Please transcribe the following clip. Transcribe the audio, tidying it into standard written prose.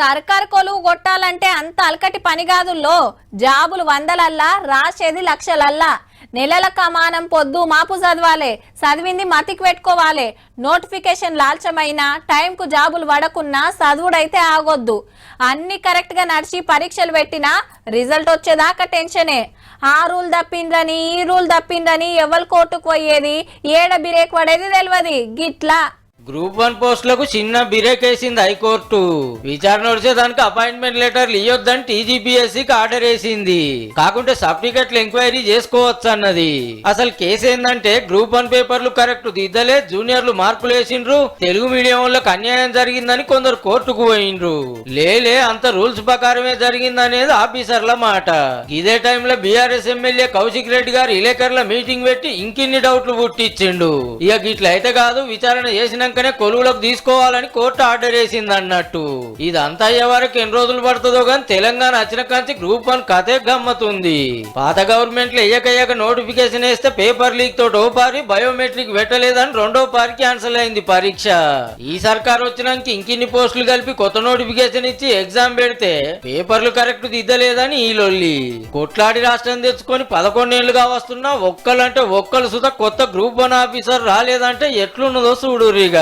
సర్కార్ కొలువు కొట్టాలంటే అంత అల్కటి పని కాదుల్లో. జాబులు వందలల్లా, రాసేది లక్షలల్లా. నెలల కమానం పొద్దు మాపు చదవాలే, చదివింది మతికి పెట్టుకోవాలి. నోటిఫికేషన్ లాల్చమైనా టైంకు జాబులు పడకున్నా చదువుడైతే ఆగొద్దు. అన్ని కరెక్ట్ గా నడిచి పరీక్షలు పెట్టినా రిజల్ట్ వచ్చేదాకా టెన్షనే. ఆ రూల్ తప్పిండ్రని ఈ రూల్ తప్పిండ్రని ఎవరు కోర్టుకు పోయేది, ఏడ బిరేక్ పడేది తెలియదు. గిట్లా గ్రూప్ 1 పోస్టులకు చిన్న బిరేక్ వేసింది హైకోర్టు. విచారణ వచ్చేదానికి అపాయింట్మెంట్ లెటర్లు ఇవ్వొద్దని టీజీపీఎస్సీకి ఆర్డర్ వేసింది. కాకుంటే సర్టిఫికెట్లు ఎంక్వైరీ చేసుకోవచ్చు అన్నది. అసలు కేసు ఏందంటే గ్రూప్ 1 పేపర్లు కరెక్ట్ దిద్దలే, జూనియర్లు మార్కులు వేసిండ్రు, తెలుగు మీడియం వాళ్ళకి అన్యాయం జరిగిందని కొందరు కోర్టుకు పోయిండ్రు. లేలే అంత రూల్స్ ప్రకారమే జరిగిందనేది ఆఫీసర్ల మాట. ఇదే టైంలో బీఆర్ఎస్ ఎమ్మెల్యే కౌశిక్ రెడ్డి గారు విలేకరుల మీటింగ్ పెట్టి ఇంకిన్ని డౌట్లు పుట్టించిండు. ఇక గిట్లయితే కాదు, విచారణ చేసిన కొలువులకు తీసుకోవాలని కోర్టు ఆర్డర్ వేసింది అన్నట్టు. ఇదంతా అయ్యే వరకు ఎన్ని రోజులు పడుతుందో గాని తెలంగాణ వచ్చిన కాంచి గ్రూప్ 1 కథే గమ్మతుంది. పాత గవర్నమెంట్ లో ఎయ్యక నోటిఫికేషన్ వేస్తే పేపర్ లీక్ తోటి ఓ పారి, బయోమెట్రిక్ పెట్టలేదని రెండో పారి క్యాన్సిల్ అయింది పరీక్ష. ఈ సర్కార్ వచ్చినాక ఇంకిన్ని పోస్టులు కలిపి కొత్త నోటిఫికేషన్ ఇచ్చి ఎగ్జామ్ పెడితే పేపర్లు కరెక్ట్ దిద్దలేదని ఈ లొల్లి. కొట్లాడి రాష్ట్రం తెచ్చుకొని 11 ఏళ్లుగా వస్తున్నా ఒక్కలంటే ఒక్కలు సుధా కొత్త గ్రూప్ 1 ఆఫీసర్ రాలేదంటే ఎట్లున్నదో చూడురిగా.